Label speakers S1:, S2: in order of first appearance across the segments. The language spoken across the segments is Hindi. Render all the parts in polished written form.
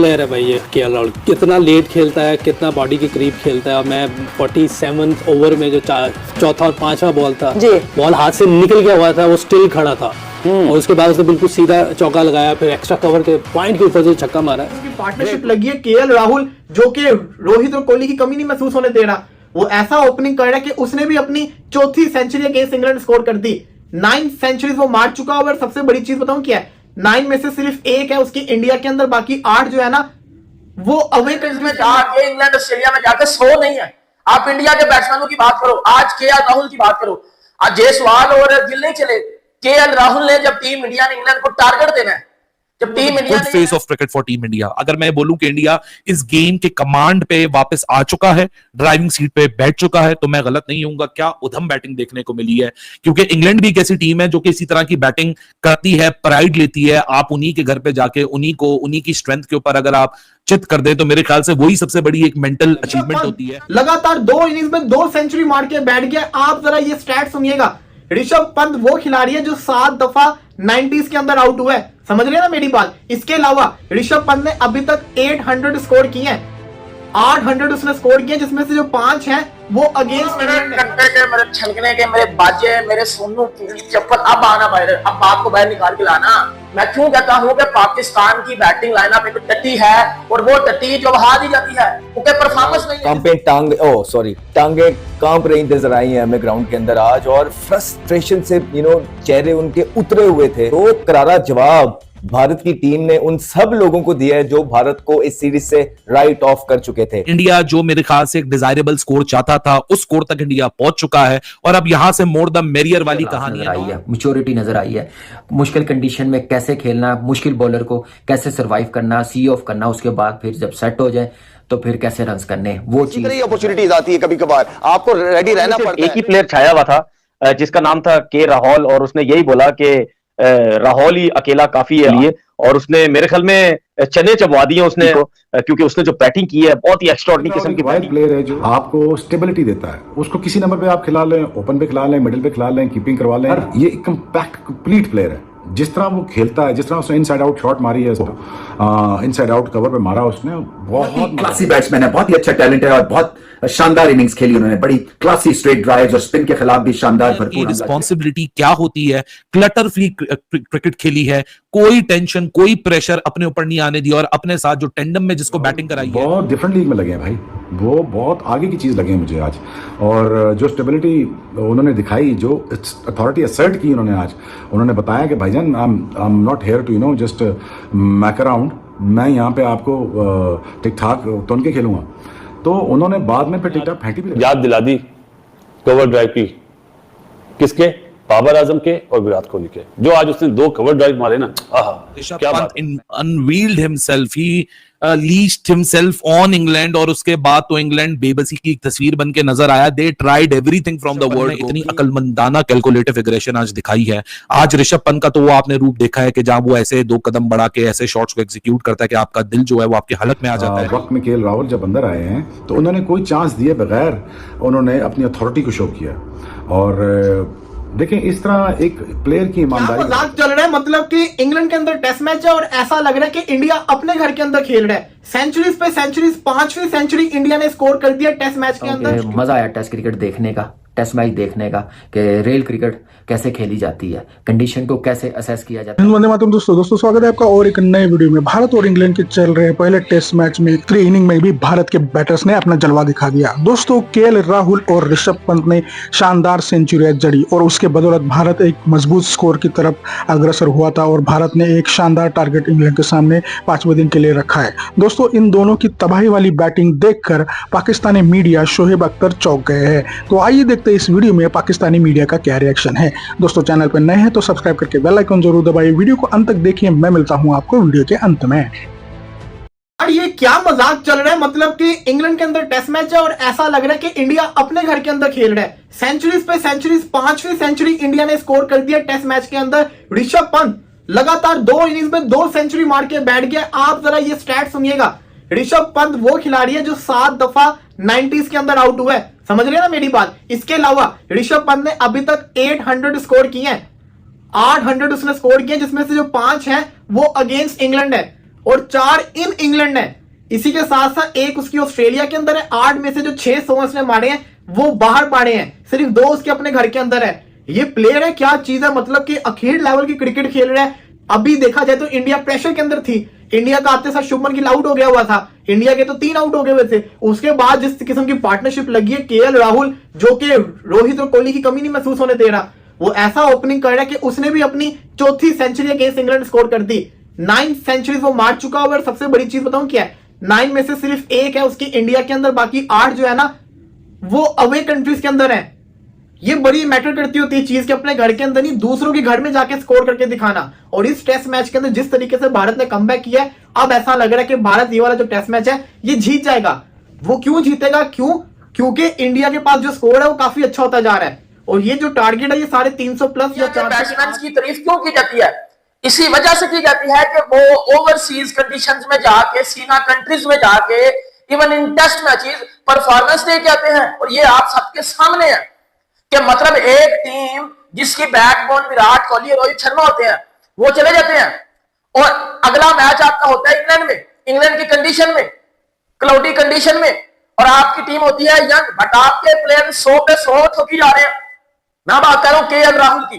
S1: प्लेयर है भाई ये केएल राहुल। कितना लेट खेलता है, कितना बॉडी के करीब खेलता है। मैं 47 ओवर में जो चौथा और पांचवा बॉल था, बॉल हाथ से निकल गया हुआ था, वो स्टिल खड़ा था और उसके बाद उसने बिल्कुल सीधा चौका लगाया, फिर एक्स्ट्रा कवर के पॉइंट के ऊपर से छक्का मारा।
S2: पार्टनरशिप लगी है केएल राहुल, जो कि रोहित और कोहली की कमी नहीं महसूस होने दे रहा। वो ऐसा ओपनिंग कर रहा है कि उसने भी अपनी चौथी सेंचुरी अगेंस्ट इंग्लैंड स्कोर कर दी। 9 सेंचुरीज वो मार चुका। और सबसे बड़ी चीज बताऊं क्या है, 9 में से सिर्फ 1 है उसकी इंडिया के अंदर, बाकी 8 जो है ना वो अवे
S3: में जाके इंग्लैंड ऑस्ट्रेलिया में जाके 100 नहीं है। आप इंडिया के बैट्समैनों की बात करो, आज केएल राहुल की बात करो, आज जयसवाल और गिल नहीं चले। केएल राहुल ने जब टीम इंडिया ने इंग्लैंड को टारगेट देना है, जब team India
S4: good face of cricket for team India. अगर मैं बोलूं कि इंडिया इस गेम के कमांड पे वापस आ चुका है, ड्राइविंग सीट पे बैठ चुका है, तो मैं गलत नहीं होऊंगा। क्या उधम बैटिंग देखने को मिली है, क्योंकि इंग्लैंड भी एक ऐसी टीम है जो कि इसी तरह की बैटिंग करती है, प्राइड लेती है। आप उन्हीं के घर पे जाके उन्हीं की स्ट्रेंथ के ऊपर अगर आप चित कर दे, तो मेरे ख्याल से वही सबसे बड़ी एक मेंटल अचीवमेंट होती है।
S2: लगातार 2 इनिंग्स में 2 सेंचुरी मार के बैठ गया। आप जरा ये स्टैट सुनिएगा। ऋषभ पंत वो खिलाड़ी है जो 7 दफा 90s के अंदर आउट हुआ है, समझ रहे ना मेरी बात। इसके अलावा ऋषभ पंत ने अभी तक 800 स्कोर किए हैं, 800 उसने स्कोर किए, जिसमें से जो 5 हैं वो अगेंस्ट
S3: मेरे छलकने के, मेरे बाजे, मेरे सोनू की चप्पल, अब आना बाहर, अब बाप को बाहर निकाल के लाना। मैं क्यों कहता हूं कि पाकिस्तान की बैटिंग लाइनअप एक टट्टी है, और वो टट्टी जो हार ही जाती है क्योंकि परफॉर्मेंस नहीं है।
S5: टांगे कांप रही नजर आई हैं हमें ग्राउंड के अंदर आज, और फ्रस्ट्रेशन से चेहरे उनके उतरे हुए थे। तो करारा जवाब भारत की टीम ने उन सब लोगों को दिया है जो भारत को इस सीरीज से राइट ऑफ कर चुके थे।
S4: इंडिया जो मेरे ख्याल से एक डिजायरेबल स्कोर चाहता था, उस स्कोर तक इंडिया पहुंच चुका है, और अब यहां से मोर द मेरियर वाली कहानी
S6: आई है, मैच्योरिटी नजर आई है। मुश्किल कंडीशन में कैसे खेलना, मुश्किल बॉलर को कैसे सर्वाइव करना, सी ऑफ करना, उसके बाद फिर जब सेट हो जाए तो फिर कैसे रन्स करने, वो चीज
S7: अपॉर्चुनिटीज आती है कभी कभार, आपको रेडी रहना पड़ता है।
S8: एक ही प्लेयर छाया हुआ था जिसका नाम था के राहुल, और उसने यही बोला कि राहुल ही अकेला काफी है लिए, और उसने मेरे ख्याल में चने चबवा दिए उसने, क्योंकि उसने जो बैटिंग की है बहुत ही एक्स्ट्राऑर्डिनरी किस्म की
S9: वाइल्ड प्लेयर है जो आपको स्टेबिलिटी देता है। उसको किसी नंबर पे आप खिला लें, ओपन पे खिला लें, मिडिल पे खिला लें, कीपिंग करवा लें, ये एक कंपैक्ट कंप्लीट प्लेयर है। जिस तरह वो खेलता है, जिस तरह उसने इनसाइड आउट शॉट मारी है, इनसाइड आउट कवर पे मारा उसने, बहुत
S10: क्लासी बैट्समैन है, बहुत ही अच्छा टैलेंट है, और बहुत शानदार इनिंग्स खेली उन्होंने, बड़ी क्लासी स्ट्रेट ड्राइव्स और स्पिन के खिलाफ भी शानदार भरपूर।
S4: रिस्पॉन्सिबिलिटी क्या होती है, क्लटर फ्री क्रिकेट खेली है, कोई टेंशन कोई प्रेशर अपने ऊपर नहीं आने दिया, और अपने साथ जो टेंडम में जिसको बैटिंग कराई है,
S9: बहुत डिफरेंट लीग में लगे हैं भाई, वो बहुत आगे की चीज लगे हैं मुझे आज। और जो स्टेबिलिटी उन्होंने दिखाई, जो अथॉरिटी असर्ट की उन्होंने आज, उन्होंने बताया कि भाईजान I am not here to just muck around, मैं यहाँ पे आपको ठीक ठाक तोन के खेलूंगा। तो उन्होंने बाद में फिर टिक टाक फेंकी भी,
S11: याद दिला दी कवर ड्राइव की, किसके, बाबर आजम के और विराट कोहली के, जो आज उसने 2 कवर ड्राइव मारे ना।
S4: Rishabh Pant unveiled himself, he least himself on England, और उसके बाद तो इंग्लैंड बेबसी की एक तस्वीर बन के नजर आया। They tried everything from the world. इतनी अकलमंदाना कैलकुलेटिव एग्रेशन आज दिखाई है। आज ऋषभ पंत का तो वो आपने रूप देखा है कि जहां वो ऐसे 2 कदम बढ़ा के ऐसे शॉट्स को एग्जीक्यूट करता है कि आपका दिल जो है वो आपके हलक में आ जाता है।
S9: वक्त में केएल राहुल जब अंदर आए हैं तो उन्होंने कोई चांस दिए बगैर उन्होंने अपनी अथॉरिटी को शो किया। और देखें, इस तरह एक प्लेयर की ईमानदारी,
S2: मजाक चल रहा है, मतलब कि इंग्लैंड के अंदर टेस्ट मैच है और ऐसा लग रहा है कि इंडिया अपने घर के अंदर खेल रहा है। सेंचुरीज पे सेंचुरीज, 5वीं सेंचुरी इंडिया ने स्कोर कर दिया टेस्ट मैच के अंदर।
S6: मजा आया टेस्ट क्रिकेट देखने का, टेस्ट मैच देखने का, कि रियल क्रिकेट कैसे खेली जाती है, कंडीशन को कैसे असेस किया जाता है।
S12: वंदे मातरम दोस्तों स्वागत है आपका और एक नए वीडियो में। भारत और इंग्लैंड के चल रहे पहले टेस्ट मैच में 3 इनिंग में भी भारत के बैटर्स ने अपना जलवा दिखा दिया। दोस्तों, केएल राहुल और ऋषभ पंत ने शानदार सेंचुरियां जड़ी, और उसके बदौलत भारत एक मजबूत स्कोर की तरफ अग्रसर हुआ था, और भारत ने एक शानदार टारगेट इंग्लैंड के सामने 5वें दिन के लिए रखा है। दोस्तों, इन दोनों की तबाही वाली बैटिंग देखकर पाकिस्तानी मीडिया शोएब अख्तर चौंक गए हैं। तो आइए देखते हैं इस वीडियो में पाकिस्तानी मीडिया का क्या रिएक्शन है। दोस्तों, चैनल पर नए हैं तो सब्सक्राइब करके बेल आइकन जरूर दबाइए। वीडियो को अंत तक देखिए, मैं मिलता हूं आपको वीडियो के अंत में।
S2: और ये क्या मजाक चल रहा है, मतलब कि इंग्लैंड के अंदर टेस्ट मैच है और ऐसा लग रहा है कि इंडिया अपने घर के अंदर खेल रहा है। सेंचुरीज पे सेंचुरीज, 5वीं सेंचुरी इंडिया ने स्कोर कर दिया टेस्ट मैच के अंदर। ऋषभ पंत लगातार 2 इनिंग्स में 2 सेंचुरी मार के बैठ गया। आप जरा ये स्टैट सुनिएगा। ऋषभ पंत वो खिलाड़ी है जो 7 दफा 90s के अंदर आउट हुआ है, समझ रहे ना मेरी बात। इसके अलावा ऋषभ पंत ने अभी तक 800 स्कोर किए हैं, 800 उसने स्कोर किए, जिसमें से जो 5 हैं वो अगेंस्ट इंग्लैंड है। और 4 इन इंग्लैंड है। इसी के साथ साथ एक उसकी ऑस्ट्रेलिया के अंदर है। 8 में से जो 6 100 उसने मारे हैं वो बाहर मारे हैं, सिर्फ 2 उसके अपने घर के अंदर है। ये प्लेयर है, क्या चीज है, मतलब कि अखीर लेवल की क्रिकेट खेल रहा है। अभी देखा जाए तो इंडिया प्रेशर के अंदर थी, इंडिया का आते साथ शुभमन गिल आउट हो गया हुआ था, इंडिया के तो 3 आउट हो गए हुए थे। उसके बाद जिस किस्म की पार्टनरशिप लगी है, केएल राहुल जो कि रोहित और कोहली की कमी नहीं महसूस होने दे रहा, वो ऐसा ओपनिंग कर रहा है कि उसने भी अपनी 4थी सेंचुरी अगेंस्ट इंग्लैंड स्कोर कर दी। 9 सेंचुरीज वो मार चुका हुआ। और सबसे बड़ी चीज बताऊं क्या है, 9 में से सिर्फ 1 है उसकी इंडिया के अंदर, बाकी 8 जो है ना वो अवे कंट्रीज के अंदर है। ये बड़ी मैटर करती होती है चीज कि अपने घर के अंदर नहीं, दूसरों के घर में जाके स्कोर करके दिखाना। और इस टेस्ट मैच के अंदर जिस तरीके से भारत ने कमबैक किया है, अब ऐसा लग रहा है कि भारत ये वाला जो टेस्ट मैच है ये जीत जाएगा। वो क्यों जीतेगा, क्योंकि इंडिया के पास जो स्कोर है वो काफी अच्छा होता जा रहा है। और ये जो टारगेट है ये 350 प्लस या 400
S3: बैट्समैन की तारीफ क्यों की जाती है, इसी वजह से की जाती है कि वो ओवरसीज कंडीशंस में जाके, सीना कंट्रीज में जाके, even in test matches performance दे के आते हैं। और ये आप सबके सामने है कि मतलब एक टीम जिसकी बैकबोन विराट कोहली और रोहित शर्मा होते हैं वो चले जाते हैं और अगला मैच आपका होता है इंग्लैंड में, इंग्लैंड की कंडीशन में, क्लाउडी कंडीशन में, और आपकी टीम होती है यंग, बट आपके प्लेयर 100 पे 100 ठोकी जा रहे हैं। मैं बात कर रहा हूं केएल राहुल की।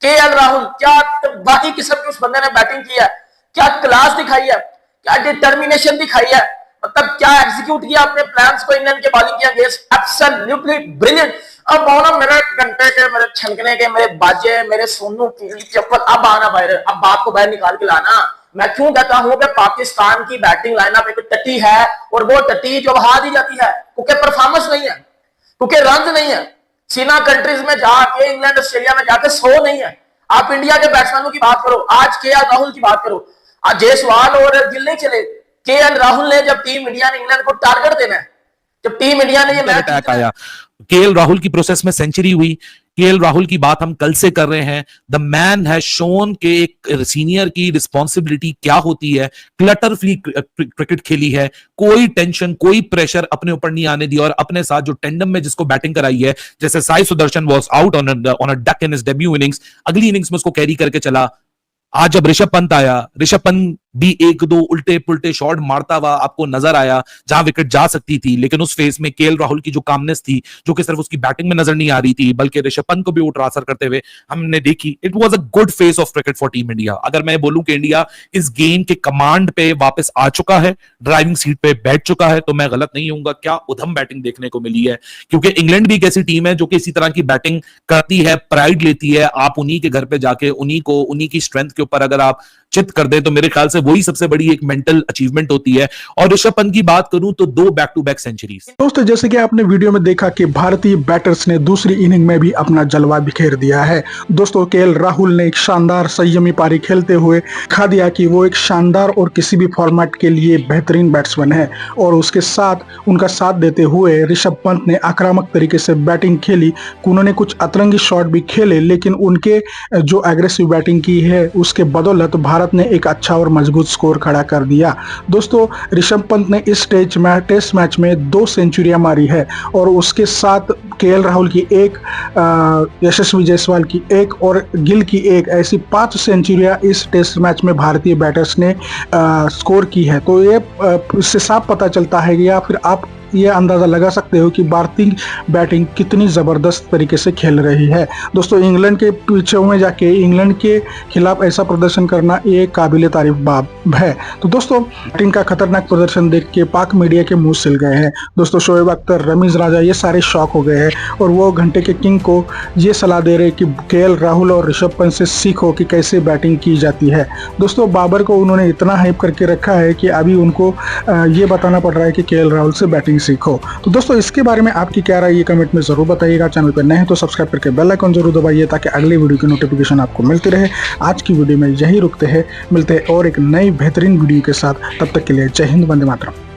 S3: केएल राहुल क्या बाकी किस्म की उस बंदे ने बैटिंग की है, क्या क्लास दिखाई है, क्या डिटर्मिनेशन दिखाई है, मतलब क्या एग्जीक्यूट किया अपने प्लान्स को इंग्लैंड के बॉलिंग के अगेंस्ट, एब्सोल्युटली ब्रिलियंट। अब ना मेरे घंटे के, मेरे छनकने के, मेरे बाजे, मेरे सोनू की चप्पल, अब आना बाहर, अब बाप को बाहर निकाल के लाना। मैं क्यों कहता हूं कि पाकिस्तान की बैटिंग लाइनअप एक टट्टी है, और वो टट्टी जो बहा दी जाती है क्योंकि परफॉर्मेंस नहीं है, क्योंकि रन नहीं है। सीना कंट्रीज में जाके, इंग्लैंड ऑस्ट्रेलिया में जाके 100 नहीं है। आप इंडिया के बैट्समैनों की बात करो, आज केएल राहुल की बात करो, आज जयसवाल और गिल नहीं चले, केएल राहुल ने जब टीम इंडिया ने इंग्लैंड को टारगेट देना है, जब टीम इंडिया ने ये मैच
S4: अटैक आया, केएल राहुल की प्रोसेस में सेंचुरी हुई। केएल राहुल की बात हम कल से कर रहे हैं। द मैन हैज शोन के एक सीनियर की रिस्पॉन्सिबिलिटी क्या होती है, क्लटर फ्री क्रिकेट खेली है, कोई टेंशन, कोई प्रेशर अपने ऊपर नहीं आने दिया, और अपने साथ जो टेंडम में जिसको बैटिंग कराई है, जैसे Sai Sudarshan was out on a duck in his debut innings, अगली इनिंग्स में उसको कैरी करके चला। आज जब ऋषभ पंत आया, ऋषभ पंत भी 1-2 उल्टे पुल्टे शॉट मारता हुआ आपको नजर आया जहां विकेट जा सकती थी, लेकिन उस फेज में केएल राहुल की जो कामनेस थी, जो कि सिर्फ उसकी बैटिंग में नजर नहीं आ रही थी बल्कि ऋषभ पंत को भी वो ट्रांसफर करते हुए हमने देखी। It was a good face of cricket for team India. अगर मैं बोलूं कि इंडिया इस गेम के कमांड पे वापस आ चुका है, ड्राइविंग सीट पे बैठ चुका है, तो मैं गलत नहीं होऊंगा। क्या उधम बैटिंग देखने को मिली है, क्योंकि इंग्लैंड भी एक ऐसी टीम है जो कि इसी तरह की बैटिंग करती है, प्राइड लेती है। आप उन्हीं के घर पे जाके उन्हीं की स्ट्रेंथ के ऊपर अगर आप चित कर दें तो मेरे ख्याल से वही सबसे बड़ी एक मेंटल अचीवमेंट होती है। और ऋषभ पंत की बात करूं तो 2 बैक टू बैक सेंचुरीज।
S12: दोस्तों, जैसे कि आपने वीडियो में देखा कि भारतीय बैटर्स ने दूसरी इनिंग में भी अपना जलवा बिखेर दिया है। दोस्तों, केएल राहुल ने एक शानदार संयमी पारी खेलते हुए दिखा दिया कि वो एक शानदार और किसी भी फॉर्मेट के लिए बेहतरीन बैट्समैन है। और उसके साथ उनका साथ देते हुए ऋषभ पंत ने आक्रामक तरीके से बैटिंग खेली। उन्होंने कुछ अतरंगी शॉट भी खेले, लेकिन उनके जो एग्रेसिव बैटिंग की है उसके बदौलत भारत ने एक अच्छा और मजबूत स्कोर खड़ा कर दिया। दोस्तों, ऋषभ पंत ने इस टेस्ट मैच में 2 सेंचुरियां मारी है, और उसके साथ केएल राहुल की 1, यशस्वी जायसवाल की 1 और गिल की 1, ऐसी 5 सेंचुरियां इस टेस्ट मैच में भारतीय बैटर्स ने स्कोर की है। तो ये इससे साफ पता चलता है, या फिर आप ये अंदाजा लगा सकते हो कि भारतीय बैटिंग कितनी जबरदस्त तरीके से खेल रही है। दोस्तों, इंग्लैंड के पीछे में जाके इंग्लैंड के खिलाफ ऐसा प्रदर्शन करना ये काबिले तारीफ बात है। तो दोस्तों, बैटिंग का खतरनाक प्रदर्शन देख के पाक मीडिया के मुंह सिल गए हैं। दोस्तों, शोएब अख्तर, रमीज राजा, ये सारे शॉक हो गए हैं, और वो घंटे के किंग को ये सलाह दे रहे कि केएल राहुल और ऋषभ पंत से सीखो कि कैसे बैटिंग की जाती है। दोस्तों, बाबर को उन्होंने इतना हाइप करके रखा है कि अभी उनको ये बताना पड़ रहा है कि केएल राहुल से बैटिंग सीखो। तो दोस्तों, इसके बारे में आपकी क्या राय, ये कमेंट में जरूर बताइएगा। चैनल पर नए हैं तो सब्सक्राइब करके बेल आइकन जरूर दबाइए ताकि अगली वीडियो की नोटिफिकेशन आपको मिलती रहे। आज की वीडियो में यही रुकते हैं, मिलते हैं और एक नई बेहतरीन वीडियो के साथ। तब तक के लिए जय हिंद, वंदे मातरम।